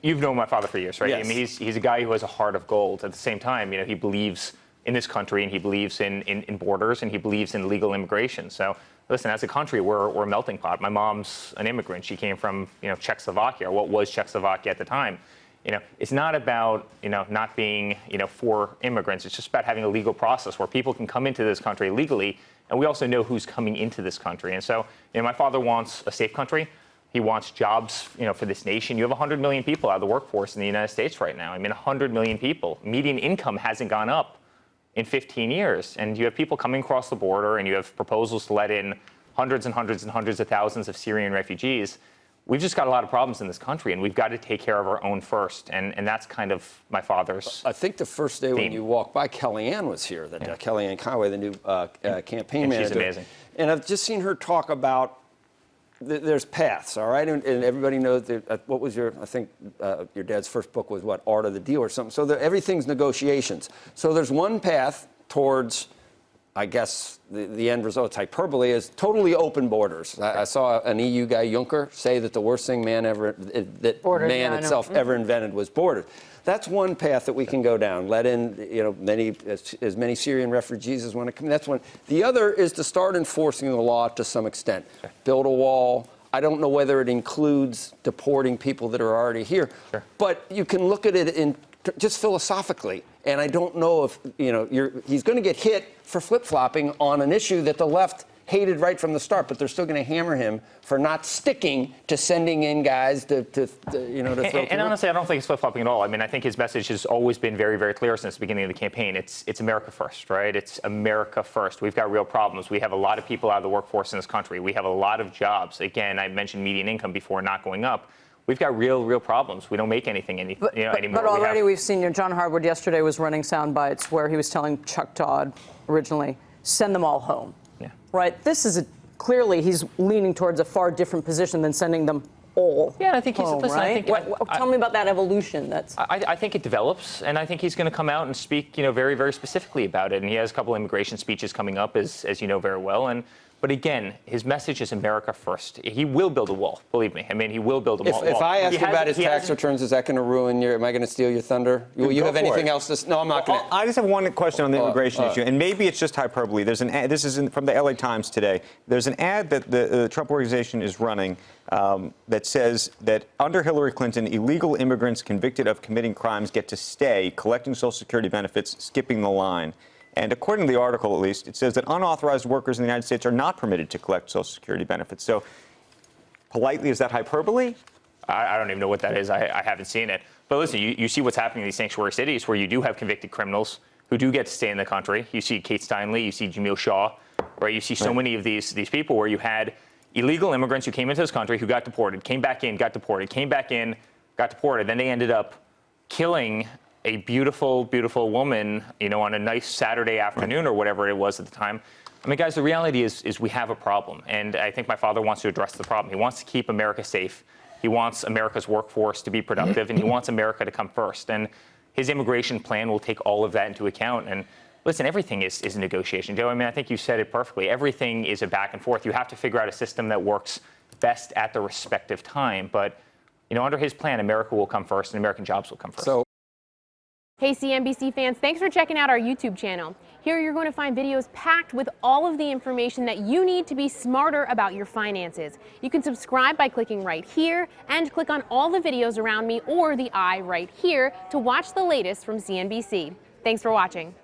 you've known my father for years, right? Yes. I mean, he's a guy who has a heart of gold. At the same time, he believes in this country, and he believes in borders, and he believes in legal immigration. So listen, as a country, we're a melting pot. My mom's an immigrant. She came from Czechoslovakia, or what was Czechoslovakia at the time. It's not about not being for immigrants. It's just about having a legal process where people can come into this country legally, and we also know who's coming into this country. And so my father wants a safe country. He wants jobs for this nation. You have 100 million people out of the workforce in the United States right now. I mean, 100 million people. Median income hasn't gone up in 15 years. And you have people coming across the border, and you have proposals to let in hundreds and hundreds and hundreds of thousands of Syrian refugees. We've just got a lot of problems in this country, and we've got to take care of our own first. And that's kind of my father's I think the first day when you walked by, Kellyanne was here, Kellyanne Conway, the new campaign manager. She's amazing. And I've just seen her talk about there's paths, all right? And everybody knows that, what was I think your dad's first book was what, Art of the Deal or something. So everything's negotiations. So there's one path towards, I guess, the end result, hyperbole, is totally open borders. I saw an EU guy, Juncker, say that the worst thing man ever invented was borders. That's one path that we can go down. Let in, as many Syrian refugees as want to come. That's one. The other is to start enforcing the law to some extent. Sure. Build a wall. I don't know whether it includes deporting people that are already here, sure, but you can look at it just philosophically. And I don't know if he's going to get hit for flip-flopping on an issue that the left hated right from the start, but they're still going to hammer him for not sticking to sending in guys to throw. And honestly, I don't think it's flip-flopping at all. I mean, I think his message has always been very, very clear since the beginning of the campaign. It's America first, right? It's America first. We've got real problems. We have a lot of people out of the workforce in this country. We have a lot of jobs. Again, I mentioned median income before not going up. We've got real problems. We don't make anything anymore. But already we've seen, John Harwood yesterday was running sound bites where he was telling Chuck Todd originally, send them all home. Yeah. Right? This is clearly he's leaning towards a far different position than sending them all. Yeah, I think he's. Home, listen, right? Tell me about that evolution. I think it develops, and I think he's going to come out and speak, very, very specifically about it. And he has a couple immigration speeches coming up, as you know very well. But again, his message is America first. He will build a wall, believe me. I mean, he will build a wall. If I ask you about his tax returns, is that going to ruin am I going to steal your thunder? Will you have anything else to No, I'm not going to. I just have one question on the immigration issue, and maybe it's just hyperbole. There's an ad, this is from the LA Times today. There's an ad that the Trump organization is running that says that under Hillary Clinton, illegal immigrants convicted of committing crimes get to stay, collecting Social Security benefits, skipping the line. And according to the article, at least, it says that unauthorized workers in the United States are not permitted to collect Social Security benefits. So, politely, is that hyperbole? I don't even know what that is. I haven't seen it. But listen, you see what's happening in these sanctuary cities where you do have convicted criminals who do get to stay in the country. You see Kate Steinle, you see Jamil Shaw, right? You see so many of these people where you had illegal immigrants who came into this country who got deported, came back in, got deported, came back in, got deported. Then they ended up killing a beautiful, beautiful woman, on a nice Saturday afternoon or whatever it was at the time. I mean, guys, the reality is we have a problem. And I think my father wants to address the problem. He wants to keep America safe. He wants America's workforce to be productive, and he wants America to come first. And his immigration plan will take all of that into account. And listen, everything is a negotiation, Joe. I mean, I think you said it perfectly. Everything is a back and forth. You have to figure out a system that works best at the respective time. But, under his plan, America will come first and American jobs will come first. Hey CNBC fans, thanks for checking out our YouTube channel. Here you're going to find videos packed with all of the information that you need to be smarter about your finances. You can subscribe by clicking right here and click on all the videos around me or the I right here to watch the latest from CNBC. Thanks for watching.